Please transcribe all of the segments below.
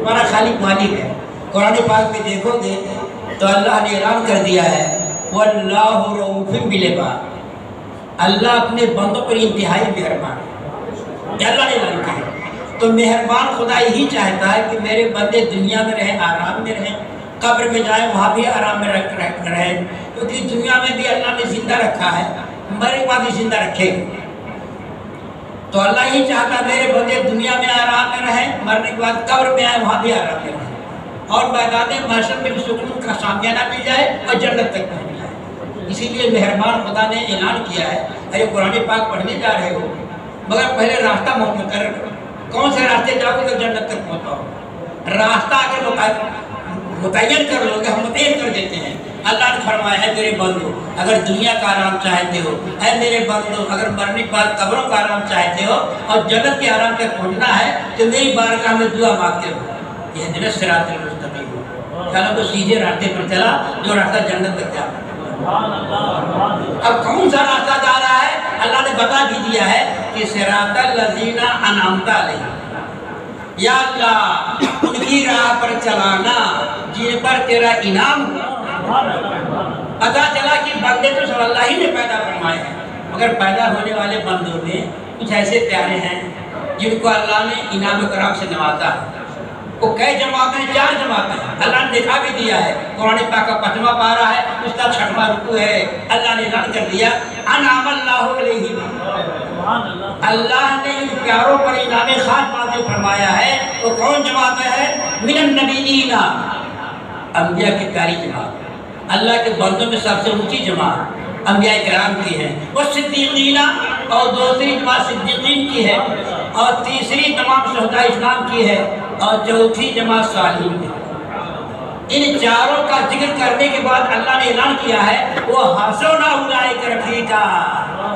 ہمارا خالق مالک ہے۔ قرآن پاک میں دیکھو گے تو اللہ نے اعلان کر دیا ہے وَاللَّهُ رَءُوفٌ بِالْعِبَادِ، اللہ اپنے بندوں پر انتہائی مہربان ہے، یہ اللہ نے اعلان کیا ہے۔ تو مہربان خدا یہی چاہتا ہے کہ میرے بندے دنیا میں رہیں، آرام میں رہیں، قبر میں جائیں وہاں بھی آرام میں رہیں، کیونکہ دنیا میں بھی اللہ نے زندہ رکھا ہے، مرنے کے بعد بھی زندہ رکھے گا۔ تو اللہ یہی چاہتا ہے میرے بندے دنیا میں آرام میں رہیں، مرنے کے بعد قبر میں آئیں وہاں بھی آرام میں رہیں، اور میدان محشر میں بھی سکون کا سامیانہ مل جائے اور جنت تک پہنچ جائے۔ اسی لیے مہربان خدا نے اعلان کیا ہے، ارے قرآن پاک پڑھنے جا رہے ہو مگر پہلے راستہ مقرر کرو، کون سے راستے جاؤ گے تو جنت تک پہنچاؤ۔ راستہ اگر متعین کر لو گے، ہم متعین کر دیتے ہیں۔ اللہ نے فرمایا ہے میرے بندو اگر دنیا کا آرام چاہتے ہو، اے میرے بندو اگر مرنے کے بعد قبروں کا آرام چاہتے ہو اور جنت کے آرام تک پہنچنا ہے تو میری بارگاہ میں دعا مانگتے ہو، یہ اہدنا الصراط المستقیم ہو، چلو تو سیدھے راستے پر چلا جو راستہ جنت تک جاتا ہے۔ اب کون سا راستہ جا رہا ہے؟ اللہ نے بتا بھی دیا ہے کہ صراط الذین انعمت علیہم، یا اللہ ان کی راہ پر چلانا جن پر تیرا انعام ہوا۔ پتا چلا کہ بندے تو سب اللہ ہی نے پیدا فرمائے ہیں، مگر پیدا ہونے والے بندوں میں کچھ ایسے پیارے ہیں جن کو اللہ نے انعام کرام سے نوازا ہے۔ وہ کئی جماعتیں ہیں، 4 جماعتیں ہیں، اللہ نے دکھا بھی دیا ہے۔ قرآن پاک کا 5واں پارہ ہے، اس کا 6واں رکوع ہے، اللہ نے اعلان کر دیا انعم اللہ علیہم، اللہ نے ان پیاروں پر انعام خاص نازل فرمایا ہے۔ وہ کون جماعتیں ہیں؟ من النبیین، انبیاء کی پیاری جماعت، اللہ کے بندوں میں سب سے اونچی جماعت انبیاء کرام کی ہے۔ وہ صدیقین، اور دوسری جماعت صدیقین کی ہے، اور تیسری جماعت شہداء اسلام کی ہے، اور چوتھی جماعت صالحین کی ہے۔ ان چاروں کا ذکر کرنے کے بعد اللہ نے اعلان کیا ہے وہ حسن اولئک رفیقا،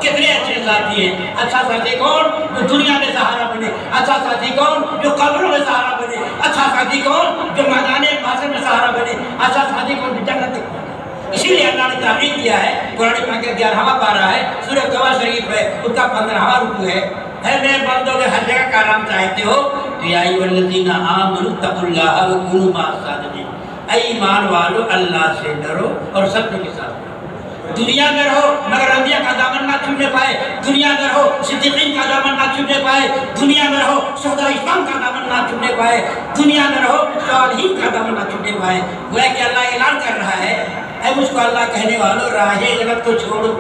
کتنے اچھے ساتھی ہیں۔ اچھا ساتھی کون؟ جو دنیا میں سہارا بنے۔ اچھا ساتھی کون؟ جو قبروں میں سہارا بنے۔ اچھا ساتھی کون؟ جو میدان محشر میں سہارا بنے۔ اچھا ساتھی کون؟ جو جنت تک پہنچے۔ اسی لیے اللہ نے تعمیر کیا ہے، قرآن پاک کا 11واں پارہ ہے، سورہ توبہ شریف ہے، اس کا 15واں رکوع ہے۔ اے میرے بندوں کے ہر جگہ کا آرام چاہتے ہو تو یا ایھا الذین آمنوا اتقوا اللہ وکونوا مع الصادقین، اے ایمان والو اللہ سے ڈرو اور سچوں کے ساتھ رہو۔ دنیا میں رہو مگر انبیاء کا دامن نہ چھونے پائے، دنیا میں رہو صدیقین کا دامن نہ چھونے پائے، دنیا میں رہو شہداء اسلام کا دامن نہ چھونے پائے، دنیا میں رہو صالحین کا دامن نہ چھونے پائے۔ گویا کہ اللہ اعلان کر رہا ہے اے مجھ کو اللہ کہنے والوں راہ غلط کو چھوڑو،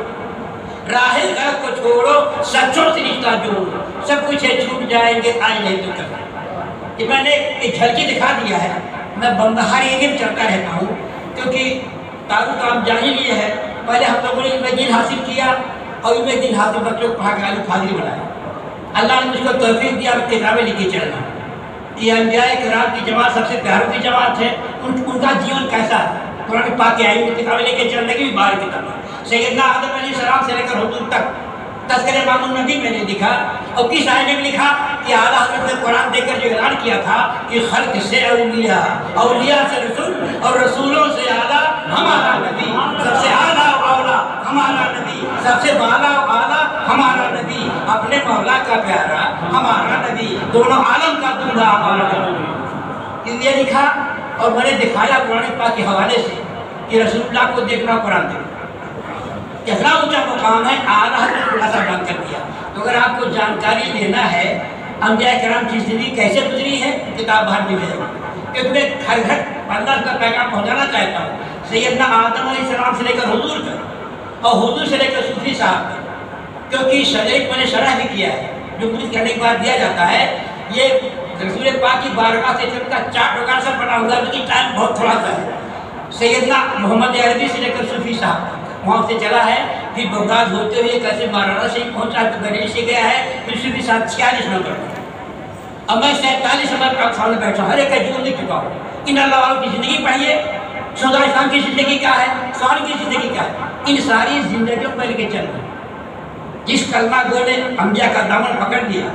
راہ غلط کو چھوڑو، سچوں سے رشتہ جوڑو، سب کچھ چھوٹ جائیں گے آئیں نہیں تو کبھی۔ یہ میں نے ایک جھلکی دکھا دیا ہے۔ میں بندہار ایریا میں چلتا رہتا ہوں کیونکہ تعارف عام جاہل یہ ہے، پہلے ہم لوگوں نے علم دین حاصل کیا اور علم دین حاصل بچوں کو پڑھا کے عالم فاضل بنایا۔ اللہ نے مجھ کو توفیق دیا اور کتابیں لکھ کے چلنا۔ یہ انبیاء کرام کی جماعت سب سے پیاروں کی جماعت ہے، ان کا جیون کیسا ہے؟ قرآن پاک کی آئی ہوئی کتابیں لے کے چلنے کی بھی بار کتابیں، سیدنا آدم علیہ السلام سے لے کر حضور تک تذکرہ امام النبی میں نے لکھا، اور کس آئے نے بھی لکھا کہ اعلیٰ حضرت نے قرآن دے کر جو اعلان کیا تھا کہ خلق سے اولیاء، اولیاء سے رسول، اور رسولوں سے اعلیٰ ہمارا نبی، سب سے اعلیٰ و اولیٰ ہمارا نبی، سب سے بالا و اعلیٰ ہمارا نبی، اپنے مولا کا پیارا ہمارا نبی، دونوں عالم کا دولہا ہمارا نبی۔ اس لیے لکھا اور میں نے دکھایا قرآن پاک کے حوالے سے کہ رسول اللہ کو دیکھنا قرآن دیکھنا کتنا اونچا مقام ہے، اعلیٰ حضرت تھوڑا سا بیان کر دیا۔ تو اگر آپ کو جانکاری لینا ہے انبیاء کرام کی زندگی کیسے گزری ہے، کتاب باہر مل جائے گی، کیونکہ میں گھر گھر اللہ کا پیغام پہنچانا چاہتا ہوں، سیدنا آدم علیہ السلام سے لے کر حضور تک اور حضور سے لے کر صوفی صاحب تک، کیونکہ شریک میں نے شرح بھی کیا ہے جو مجھے کرنے کے بعد دیا جاتا ہے۔ یہ رسول پاک کی بارگاہ سے چلتا 4 پرکار سے بنا ہوا ہے، لیکن ٹائم بہت تھوڑا سا ہے۔ سیدنا محمد عربی سے لے کر صوفی صاحب وہاں سے چلا ہے، پھر بغداد ہوتے ہوئے کیسے مارانا سے پہنچا تو بریلی سے گیا ہے، پھر صوفی صاحب 46 نمبر پر۔ اب میں 47 نمبر پر سامنے بیٹھا ہوں، ہر ایک کا جیون لکھ چکا ہوں۔ ان اللہ والوں کی زندگی پڑھیے، شہداء اسلام کی زندگی کیا ہے، صالحین کی زندگی کیا ہے، ان ساری زندگیوں کو لے کے چل رہے ہیں۔ جس کلمہ گو نے انبیاء کا دامن پکڑ لیا،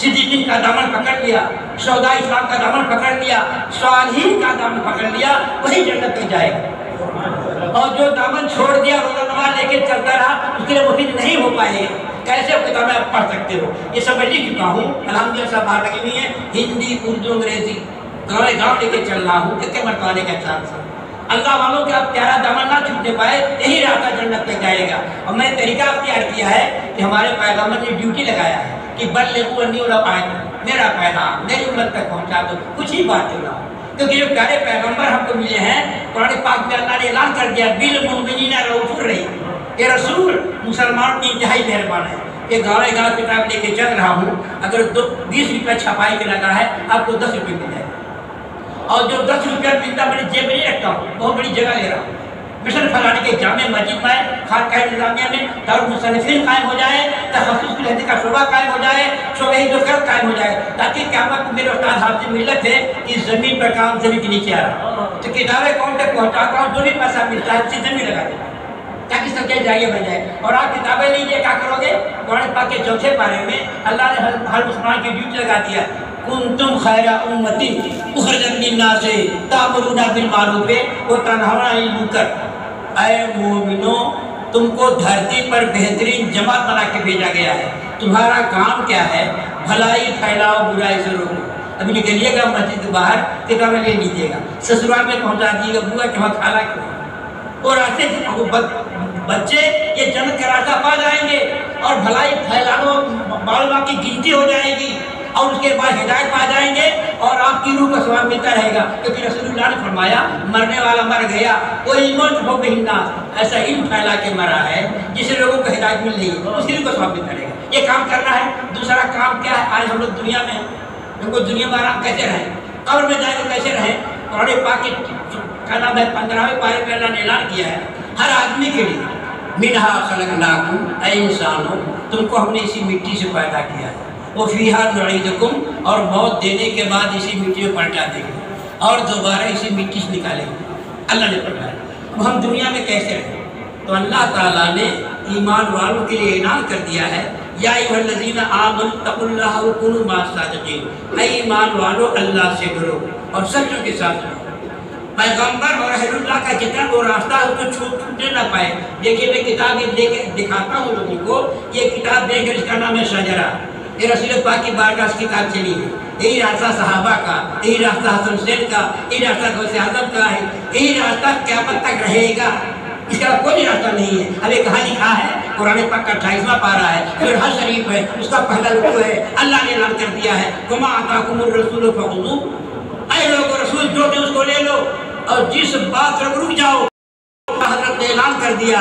صدیقین کا دامن پکڑ لیا، شہداء اسلام کا دامن پکڑ لیا، صالحین کا دامن پکڑ لیا، وہی جنت تک جائے گا۔ اور جو دامن چھوڑ دیا روزہ نماز لے کے چلتا رہا اس کے لیے مفید نہیں ہو پائے۔ کیسے کتابیں آپ پڑھ سکتے ہو؟ یہ سب میں لکھ چکا ہوں، الحمدللہ سب باہر لگی ہوئی ہیں، ہندی، اردو، انگریزی، گاؤں گاؤں لے کے چل رہا ہوں کہ مرتانے کا چانس ہے۔ اللہ والوں کا پیارا دامن نہ چھوٹنے پائے، یہی راستہ جنت تک جائے گا۔ اور میں نے طریقہ اختیار کیا ہے کہ ہمارے پیغمبر نے ڈیوٹی لگایا ہے کہ بلغوا انی ولو آیۃ، میرا پیغام میری امت تک پہنچا دو، کچھ ہی بات ہونا۔ کیونکہ جو پیارے پیغمبر ہم کو ملے ہیں، قرآن پاک میں اللہ نے اعلان کر دیا بالمؤمنین رؤوف الرحیم، کہ رسول مسلمان کی انتہائی مہربان ہے۔ کہ گاؤں گاؤں کتاب لے کے چل رہا ہوں، اگر 20 روپیہ چھپائی کے لگا ہے آپ کو 10 روپئے مل جائے، اور جو 10 روپیہ ملتا میں نے جیب میں نہیں رکھتا ہوں، بہت بڑی جگہ لے رہا ہوں۔ مشن فلانے کے جامع مسجد میں، خانقاہ نظامیہ میں دارالمصنفین قائم ہو جائے، تخصص کی حدیث کا شعبہ قائم ہو جائے، شعبہ فقہ قائم ہو جائے، تاکہ قیامت میرے استاد حافظ ملت ہے کہ زمین پر کام زمین کے نیچے آ رہا، تو کتابیں کون تک پہنچاتا ہوں، جو بھی پیسہ ملتا ہے اسی زمین لگا دیں تاکہ سب کے جائیے بن جائے۔ اور آپ کتابیں لیجیے، کیا کرو گے؟ قرآن پاک کے 4 پارے میں اللہ نے ہر مسلمان کی ڈیوٹی لگا دیا، کنتم خیر امتی اخرجت للناس تأمرون بالمعروف وتنہون عن المنکر۔ اے مومنو، تم کو دھرتی پر بہترین جماعت بنا کے بھیجا گیا ہے، تمہارا کام کیا ہے؟ بھلائی پھیلاؤ، برائی سے روکو۔ ابھی نکلیے گا مسجد کے باہر، کتابیں لے لیجیے گا، سسرال میں پہنچا دیجیے گا، بوا کہ وہاں کھانا کیوں، اور راستے بچے یہ جنت کا راستہ پا جائیں گے، اور بھلائی پھیلاؤ معلومات کی گنتی ہو جائے گی، اور اس کے بعد ہدایت پا جائیں گے، اور آپ کی روح کا ثواب ملتا رہے گا۔ کیونکہ رسول اللہ نے فرمایا مرنے والا مر گیا، کوئی موت ہو الناس، ایسا علم پھیلا کے مرا ہے جس سے لوگوں کو ہدایت مل رہی ہے، اس کی روح کا ثواب ملتا رہے گا۔ یہ کام کرنا ہے۔ دوسرا کام کیا ہے؟ آج ہم لوگ دنیا میں ہیں، ہم کو دنیا میں آرام کیسے رہیں، قبر میں جائیں تو کیسے رہیں؟ قرآن پاک کا نام ہے 15ویں پارے میں اللہ نے اعلان کیا ہے ہر آدمی کے لیے، منہا خلقناکم، اے انسانوں تم کو ہم نے اسی مٹی سے پیدا کیا ہے، وفیہا نعیدکم، اور موت دینے کے بعد اسی مٹی میں پلٹا دیں گے اور دوبارہ اسی مٹی سے نکالیں گے۔ اللہ نے فرمایا اب ہم دنیا میں کیسے رہیں؟ تو اللہ تعالیٰ نے ایمان والوں کے لیے اعلان کر دیا ہے، یا ایھا الذین آمنوا اتقوا اللہ وکونوا مع الصادقین، اے ایمان والو اللہ سے ڈرو اور سچوں کے ساتھ رہو۔ پیغمبر اور اہل اللہ کا جتنا وہ راستہ ہے اس کو چھوٹنے نہ پائے۔ دیکھیے میں کتاب لے کے دکھاتا ہوں لوگوں کو، یہ کتاب دیکھ کر، اس کا نام ہے شجرہ، یہ رسول پاک کی بارگاہ سے کتاب چلی ہے۔ یہی راستہ صحابہ کا، یہی راستہ حسن حسین کا، یہی راستہ غوث اعظم کا ہے، یہی راستہ قیامت تک رہے گا، اس کا کوئی راستہ نہیں ہے۔ اب یہ کہاں لکھا ہے؟ قرآن پاک کا 28واں پارہ ہے، پھر حج شریف ہے، اس کا پہلا رکوع ہے۔ اللہ نے اعلان کر دیا ہے وما آتاکم الرسول فخذوہ، اے لوگوں رسول جو دے اس کو لے لو، اور جس بات پر رک جاؤ۔ حضرت نے اعلان کر دیا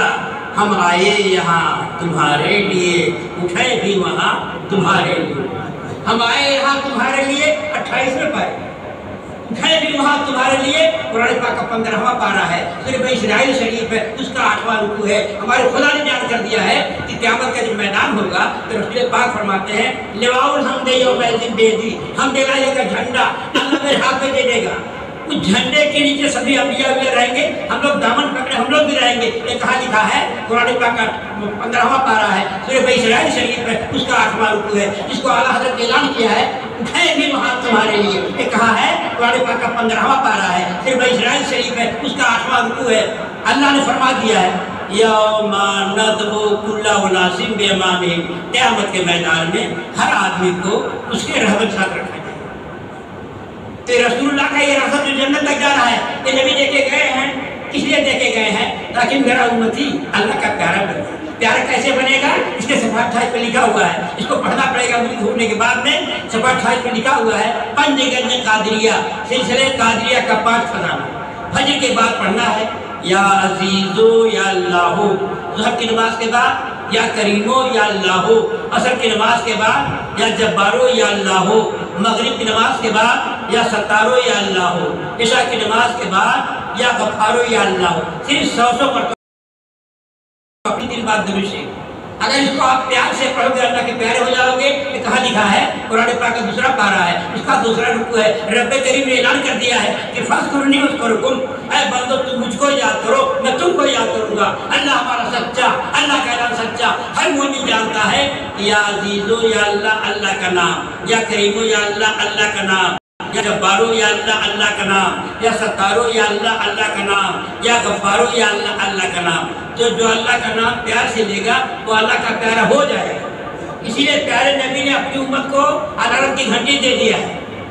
ہم آئے یہاں تمہارے لیے، اٹھے بھی وہاں تمہارے لیے، ہم آئے یہاں تمہارے لیے، 28ویں پارے، اٹھے بھی وہاں تمہارے لیے۔ قرآن پاک کا 15واں پارہ ہے، سورہ اسرائیل شریف ہے، اس کا 8واں رکوع ہے۔ ہمارے خدا نے بیان کر دیا ہے کہ قیامت کا جب میدان ہوگا تو رسول پاک فرماتے ہیں لواء الحمد یومئذ بیدی، ہم دلائے کا جھنڈا اللہ میرے ہاتھ میں دے دے گا، اس جھنڈے کے نیچے سبھی انبیاء بھی رہیں گے، ہم لوگ دامن پکڑے ہم لوگ بھی رہیں گے۔ یہ کہاں لکھا ہے؟ قرآن پاک کا 15واں پارہ ہے، سورہ اسرائیل شریف ہے، اس کا 8واں رکوع ہے، جس کو اعلیٰ حضرت نے اعلان کیا ہے اٹھے بھی وہاں تمہارے لیے۔ یہ کہاں ہے؟ قرآن پاک کا 15واں پارہ ہے، سورہ اسرائیل شریف ہے، اس کا 8واں رکوع ہے۔ اللہ نے فرما دیا ہے یوم ندعو کل اناس بامامہم، قیامت کے میدان میں ہر آدمی کو اس کے رہبر ساتھ رکھا جائے۔ تو رسول اللہ کا یہ راستہ جو جنت تک جا رہا ہے، یہ نبی دے کے گئے ہیں، اس لیے دے کے گئے ہیں تاکہ میرا امتی اللہ کا پیارا بنے۔ پیارا کیسے بنے گا؟ اس کے صفحہ 28 پہ لکھا ہوا ہے، اس کو پڑھنا پڑے گا مجھے گھومنے کے بعد میں۔ صفحہ 28 پہ لکھا ہوا ہے پنجگنج قادریہ، سلسلہ قادریہ کا 5 خزانہ، فجر کے بعد پڑھنا ہے یا عزیزو یا اللہ، ظہر کی نماز کے بعد یا کریمو یا اللہ، عصر کی نماز کے بعد یا جبارو یا اللہ، مغرب کی نماز کے بعد یا ستارو یا اللہ، عشاء کی نماز کے بعد یا غفارو یا اللہ۔ صرف 100 مرتبہ اپنی دل بات درود شریف، اگر اس کو آپ پیار سے پڑھو گے اللہ کے پیارے ہو جاؤ گے۔ یہ کہاں لکھا ہے؟ قرآن پاک کا 2واں پارہ ہے، اس کا 2واں رکوع ہے۔ رب کریم نے اعلان کر دیا ہے کہ فاذکرونی اذکرکم، اے بندو تم مجھ کو یاد کرو میں تم کو یاد کروں گا۔ اللہ ہمارا سچا، اللہ کا اعلان سچا، ہر مومن جانتا ہے کہ یا عزیزو یا اللہ اللہ کا نام، یا کریمو یا اللہ اللہ کا نام، یا جبارو یا اللہ اللہ کا نام، یا ستارو یا اللہ اللہ کا نام، یا غفارو یا اللہ اللہ کا نام۔ تو جو اللہ کا نام پیار سے لے گا وہ اللہ کا پیارا ہو جائے گا۔ اسی لیے پیارے نبی نے اپنی امت کو عدالت کی گھنٹی دے دیا ہے،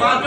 5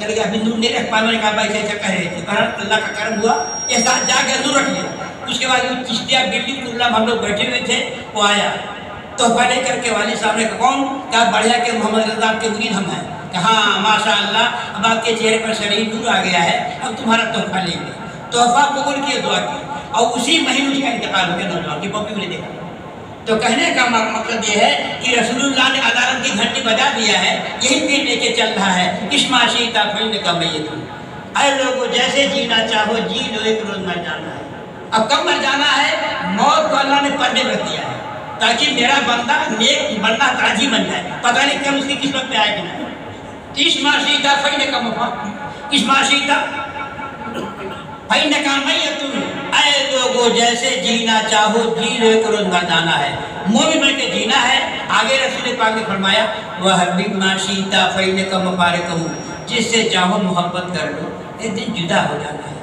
چل گیا بندو نہیں رکھ پایا. میں نے کہا بھائی ایسا کہہ رہے تھے. بہرحال اللہ کا کرم ہوا احساس جا کے اندر رکھ لیا. اس کے بعد وہ چشتیہ بلڈنگ پروگرام ہم لوگ بیٹھے ہوئے تھے, وہ آیا تحفہ لے کر کے والد صاحب نے کہا کون؟ کہا بڑھیا کہ محمد رضا کے مرید ہم ہیں. کہا ہاں ماشاء اللہ, اب آپ کے چہرے پر شریر نور آ گیا ہے, اب تمہارا تحفہ لیں گے. تحفہ قبول کیے, دعا کی, اور اسی مہینے اس کا انتقال ہو گیا نوجوان کی پاپی میں نے دیکھا. تو کہنے کا مقصد یہ ہے کہ رسول اللہ نے عدالت کی گھنٹی بجا دیا ہے, یہی پیر لے کے چل رہا ہے. اس معاشیتا فیلنے کا میت ہوں. اے لوگوں جیسے جینا چاہو جی لو, ایک روز مر جانا ہے. اب کب مر جانا ہے؟ موت کو اللہ نے پردے رکھ دیا ہے تاکہ میرا بندہ نیک بندہ تاجی بن جائے. پتہ نہیں کب اس کی قسمت میں آئے گی نا. اس معاشیتا فیلنے کا مفہوم, اس معاشیتا فیلنے کا میت ہوں. اے لوگوں جیسے جینا چاہو جی لو, ایک روز مر جانا ہے. مومن بن کے جینا ہے. آگے رسول پاک نے فرمایا وَحَبِّبْ مَا شِئْتَ فَإِنَّكَ مُفَارِقُهُ, جس سے چاہو محبت کر لو, ایک دن جدا ہو جانا ہے.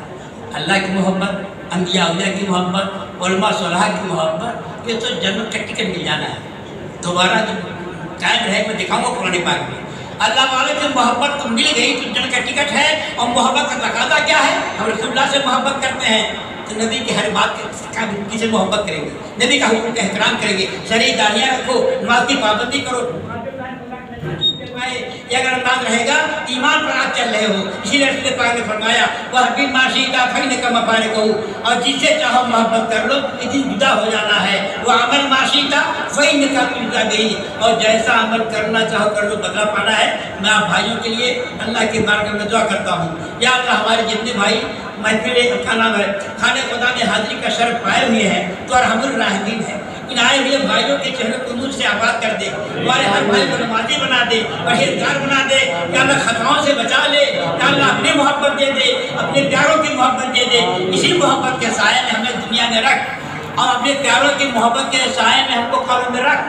اللہ کی محبت, انبیاء اولیاء کی محبت, علماء صالحہ کی محبت, یہ تو جنت کا ٹکٹ مل جانا ہے. دوبارہ جب قائم رہے میں دکھاؤں گا قرآن پاک میں. اللہ والے کی محبت تو مل گئی تو جنت کا ٹکٹ ہے. اور محبت کا تقاضا کیا ہے؟ ہم رسول اللہ سے محبت کرتے ہیں تو نبی کی ہر بات کی سے محبت کریں گے, نبی کا حکم کا احترام کریں گے, شرعی داڑیاں رکھو, نماز کی پابندی کرو. یہ اگر انداز رہے گا ایمان پر آپ چل رہے ہو. اسی لیے رسول پاک نے فرمایا وَحَبِّبْ مَا شِئْتَ فَإِنَّكَ مُفَارِقُهُ, اور جس سے چاہو محبت کر لو, ایک دن جدا ہو جانا ہے. وَعَمَلْ مَا شِئْتَ فَإِنَّكَ تُجْزَىٰ بِهِ, اور جیسا عمل کرنا چاہو کر لو, بدلہ پانا ہے. میں آپ بھائیوں کے لیے اللہ کی بارگاہ میں دعا کرتا ہوں, یا اللہ ہمارے جتنے بھائی محفل کا نام ہے خانہ خدا میں حاضری کا شرف پائے ہوئے ہیں تو ارحم الراحمین ہے. ان آئے ہوئے بھائیوں کے چہرے کو نور سے آباد کر دے, ہمارے ہر بھائی کو نمازی بنا دے, پرہیزگار بنا دے. یا اللہ خطاؤں سے بچا لے, یا اللہ اپنی محبت دے دے, اپنے پیاروں کی محبت دے دے. اسی محبت کے سائے میں ہمیں دنیا میں رکھ, اور اپنے پیاروں کی محبت کے سائے میں ہم کو قبر میں رکھ.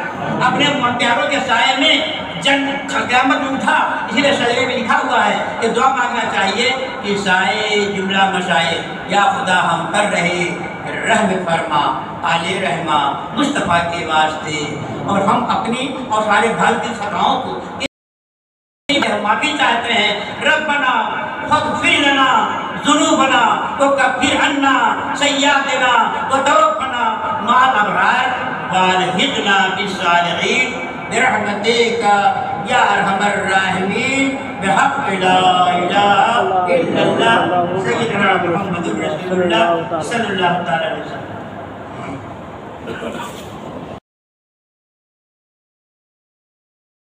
اپنے پیاروں کے سائے میں جنت قیامت میں اٹھا. اسی لیے شجرے میں لکھا ہوا ہے کہ دعا مانگنا چاہیے کہ سائے جملہ مشائے, یا خدا ہم پر رہے رحم فرما آل رحمہ مصطفیٰ کے واسطے, اور ہم اپنی اور سارے بھائی کی خطاؤں کو معافی چاہتے ہیں. ربنا فاغفر لنا ذنوبنا وکفر عنا سیئاتنا وتوفنا مع الابرار والحقنا بالصالحین برحمتک یا ارحم الراحمین بحق لا الہ الا اللہ سیدنا محمد رسول اللہ صلی اللہ تعالی علیہ وسلم.